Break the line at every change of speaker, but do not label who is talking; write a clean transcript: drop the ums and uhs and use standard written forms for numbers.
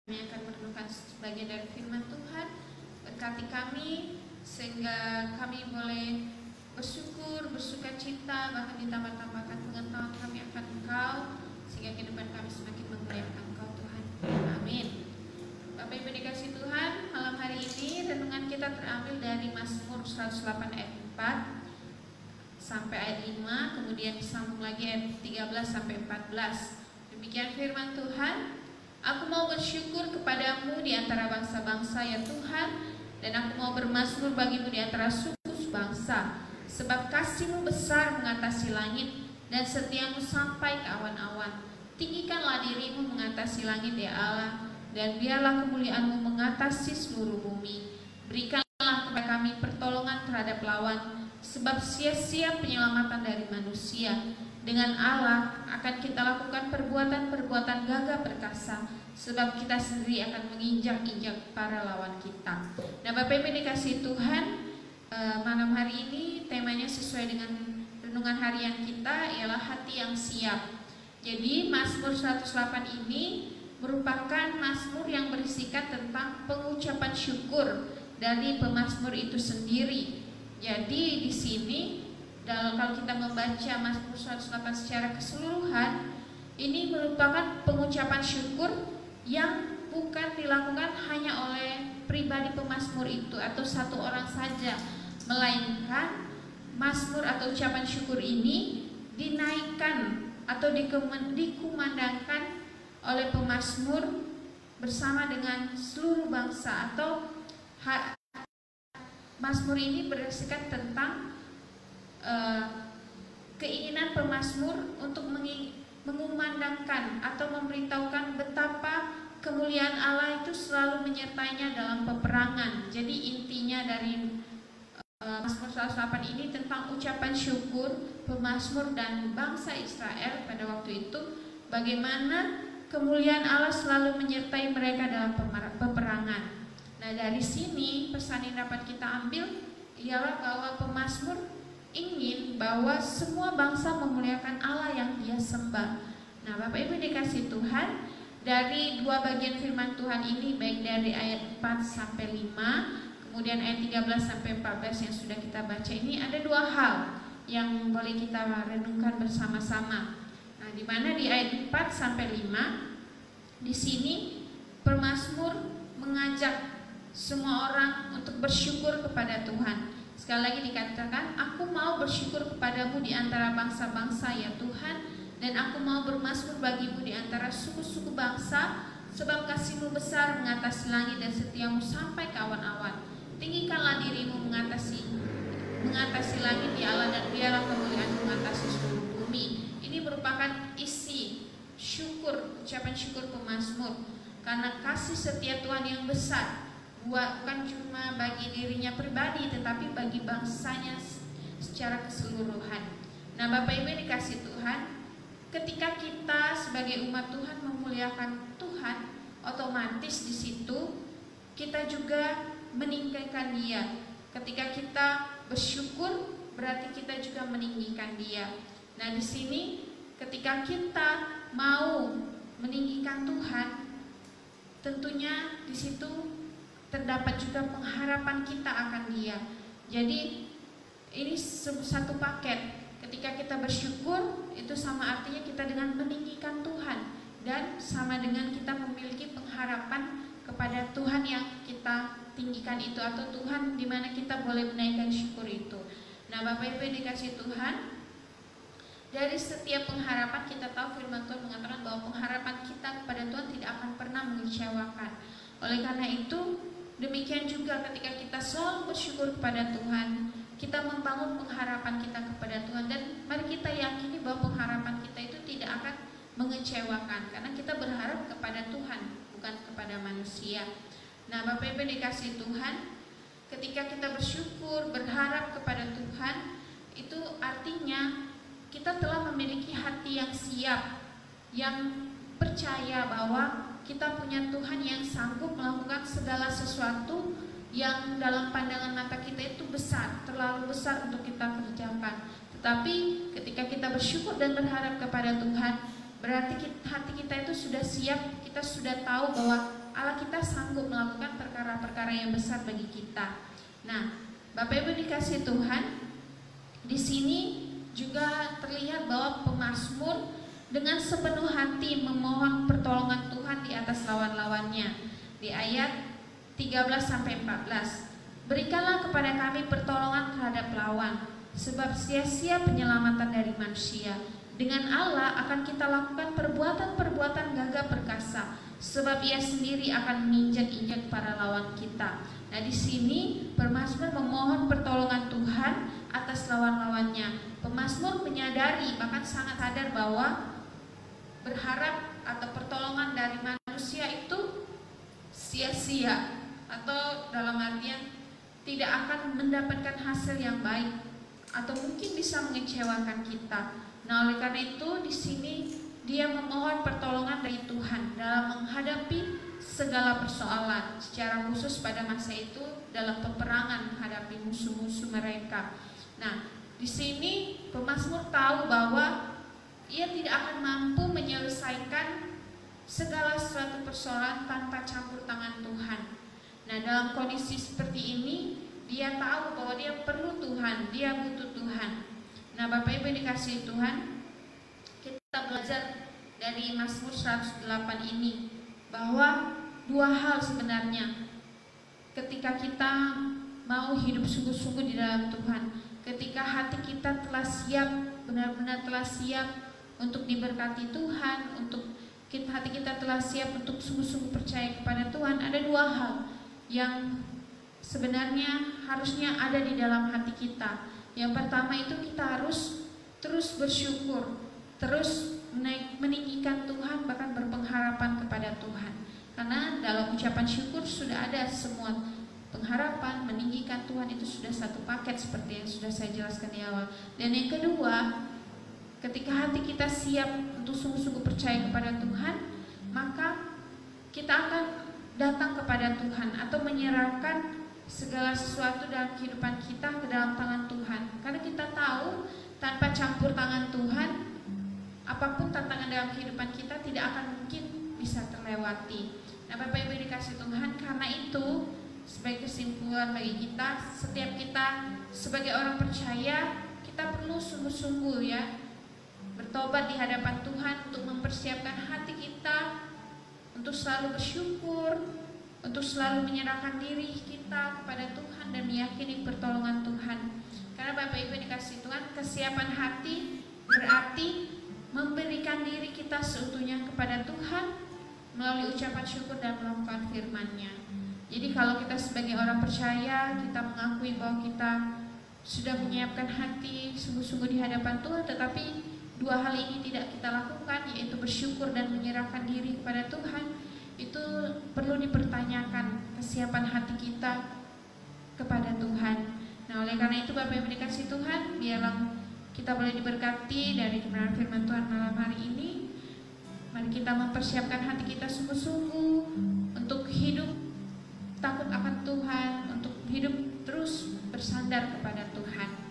Kami akan merenungkan sebagian dari firman Tuhan. Berkati kami sehingga kami boleh bersyukur, bersuka cita, bahkan ditambah-tambahkan pengetahuan kami akan Engkau, sehingga kehidupan kami semakin memuliakan Engkau Tuhan. Amin. Bapak Ibu dikasih Tuhan, malam hari ini renungan kita terambil dari Mazmur 108 ayat 4 sampai ayat 5, kemudian disambung lagi ayat 13 sampai 14. Demikian firman Tuhan. Aku mau bersyukur kepadamu di antara bangsa-bangsa ya Tuhan, dan aku mau bermazmur bagimu di antara suku bangsa, sebab kasih-Mu besar mengatasi langit dan setiamu sampai ke awan-awan. Tinggikanlah dirimu mengatasi langit ya Allah, dan biarlah kemuliaan-Mu mengatasi seluruh bumi. Berikanlah kepada kami pertolongan terhadap lawan, sebab sia-sia penyelamatan dari manusia. Dengan Allah akan kita lakukan perbuatan-perbuatan gagah perkasa, sebab kita sendiri akan menginjak-injak para lawan kita. Nah, Bapak Ibu dikasih Tuhan, malam hari ini temanya sesuai dengan renungan harian kita, ialah hati yang siap. Jadi Mazmur 108 ini merupakan mazmur yang berisikan tentang pengucapan syukur dari pemazmur itu sendiri. Jadi di sini kalau kita membaca Mazmur 108 secara keseluruhan, ini merupakan pengucapan syukur yang bukan dilakukan hanya oleh pribadi pemazmur itu atau satu orang saja, melainkan mazmur atau ucapan syukur ini dinaikkan atau dikumandangkan oleh pemazmur bersama dengan seluruh bangsa, atau mazmur ini berisikan tentang keinginan pemazmur untuk mengumandangkan atau memberitahukan betapa kemuliaan Allah itu selalu menyertainya dalam peperangan. Jadi intinya dari Mazmur 108 ini tentang ucapan syukur pemazmur dan bangsa Israel pada waktu itu, bagaimana kemuliaan Allah selalu menyertai mereka dalam peperangan. Nah, dari sini pesan yang dapat kita ambil ialah bahwa pemazmur ingin bahwa semua bangsa memuliakan Allah yang dia sembah. Nah, Bapak Ibu dikasih Tuhan, dari dua bagian firman Tuhan ini, baik dari ayat 4 sampai 5, kemudian ayat 13 sampai 14 yang sudah kita baca ini, ada dua hal yang boleh kita renungkan bersama-sama. Nah, di mana di ayat 4 sampai 5 di sini pemazmur mengajak semua orang untuk bersyukur kepada Tuhan. Sekali lagi dikatakan, aku mau bersyukur kepadamu di antara bangsa-bangsa ya Tuhan, dan aku mau bermazmur bagimu di antara suku-suku bangsa, sebab kasih-Mu besar mengatasi langit dan setiamu sampai ke awan-awan. Tinggikanlah dirimu mengatasi langit ya Allah, dan biarlah kemuliaan mengatasi seluruh bumi. Ini merupakan isi syukur, ucapan syukur pemazmur, karena kasih setia Tuhan yang besar, bukan cuma bagi dirinya pribadi, tetapi bagi bangsanya secara keseluruhan. Nah, Bapak Ibu dikasih Tuhan, ketika kita sebagai umat Tuhan memuliakan Tuhan, otomatis di situ kita juga meninggikan Dia. Ketika kita bersyukur, berarti kita juga meninggikan Dia. Nah, di sini ketika kita mau meninggikan Tuhan, tentunya di situ terdapat juga pengharapan kita akan Dia. Jadi ini satu paket. Ketika kita bersyukur, itu sama artinya kita dengan meninggikan Tuhan, dan sama dengan kita memiliki pengharapan kepada Tuhan yang kita tinggikan itu, atau Tuhan di mana kita boleh menaikkan syukur itu. Nah, Bapak Ibu dikasih Tuhan, dari setiap pengharapan kita tahu firman Tuhan mengatakan bahwa pengharapan kita kepada Tuhan tidak akan pernah mengecewakan. Oleh karena itu, demikian juga ketika kita selalu bersyukur kepada Tuhan, kita membangun pengharapan kita kepada Tuhan, dan mari kita yakini bahwa pengharapan kita itu tidak akan mengecewakan, karena kita berharap kepada Tuhan, bukan kepada manusia. Nah, Bapak Ibu dikasih Tuhan, ketika kita bersyukur, berharap kepada Tuhan, itu artinya kita telah memiliki hati yang siap, yang percaya bahwa kita punya Tuhan yang sanggup melakukan segala sesuatu yang dalam pandangan mata kita itu besar, terlalu besar untuk kita kerjakan. Tetapi ketika kita bersyukur dan berharap kepada Tuhan, berarti hati kita itu sudah siap, kita sudah tahu bahwa Allah kita sanggup melakukan perkara-perkara yang besar bagi kita. Nah, Bapak Ibu dikasih Tuhan, di sini juga terlihat bahwa pemazmur dengan sepenuh hati memohon pertolongan Tuhan di atas lawan-lawannya. Di ayat 13-14, berikanlah kepada kami pertolongan terhadap lawan, sebab sia-sia penyelamatan dari manusia. Dengan Allah akan kita lakukan perbuatan-perbuatan gagah perkasa, sebab Ia sendiri akan menginjak-injak para lawan kita. Nah, di sini pemazmur memohon pertolongan Tuhan atas lawan-lawannya. Pemazmur menyadari, bahkan sangat sadar bahwa berharap atau pertolongan dari manusia itu sia-sia, atau dalam artian tidak akan mendapatkan hasil yang baik, atau mungkin bisa mengecewakan kita. Nah, oleh karena itu di sini dia memohon pertolongan dari Tuhan dalam menghadapi segala persoalan, secara khusus pada masa itu dalam peperangan menghadapi musuh-musuh mereka. Nah, di sini pemazmur tahu bahwa ia tidak akan mampu menyelesaikan segala sesuatu persoalan tanpa campur tangan Tuhan. Nah, dalam kondisi seperti ini dia tahu bahwa dia perlu Tuhan, dia butuh Tuhan. Nah, Bapak Ibu dikasih Tuhan, kita belajar dari Mazmur 108 ini bahwa dua hal sebenarnya ketika kita mau hidup sungguh-sungguh di dalam Tuhan, ketika hati kita telah siap, benar-benar telah siap untuk diberkati Tuhan, untuk hati kita telah siap untuk sungguh-sungguh percaya kepada Tuhan, ada dua hal yang sebenarnya harusnya ada di dalam hati kita. Yang pertama itu kita harus terus bersyukur, terus meninggikan Tuhan, bahkan berpengharapan kepada Tuhan. Karena dalam ucapan syukur sudah ada semua pengharapan, meninggikan Tuhan, itu sudah satu paket seperti yang sudah saya jelaskan di awal. Dan yang kedua, ketika hati kita siap untuk sungguh-sungguh percaya kepada Tuhan, maka kita akan datang kepada Tuhan atau menyerahkan segala sesuatu dalam kehidupan kita ke dalam tangan Tuhan. Karena kita tahu tanpa campur tangan Tuhan, apapun tantangan dalam kehidupan kita tidak akan mungkin bisa terlewati. Nah, Bapak Ibu dikasih Tuhan, karena itu sebagai kesimpulan bagi kita, setiap kita sebagai orang percaya, kita perlu sungguh-sungguh ya bertobat di hadapan Tuhan untuk mempersiapkan hati kita untuk selalu bersyukur, untuk selalu menyerahkan diri kita kepada Tuhan dan meyakini pertolongan Tuhan. Karena Bapak Ibu dikasih Tuhan, kesiapan hati berarti memberikan diri kita seutuhnya kepada Tuhan melalui ucapan syukur dan melakukan firman-Nya. Jadi kalau kita sebagai orang percaya, kita mengakui bahwa kita sudah menyiapkan hati sungguh-sungguh di hadapan Tuhan, tetapi dua hal ini tidak kita lakukan, yaitu bersyukur dan menyerahkan diri kepada Tuhan, itu perlu dipertanyakan kesiapan hati kita kepada Tuhan. Nah, oleh karena itu Bapak Ibu dikasih Tuhan, biarlah kita boleh diberkati dari kebenaran firman Tuhan malam hari ini. Mari kita mempersiapkan hati kita sungguh-sungguh untuk hidup takut akan Tuhan, untuk hidup terus bersandar kepada Tuhan.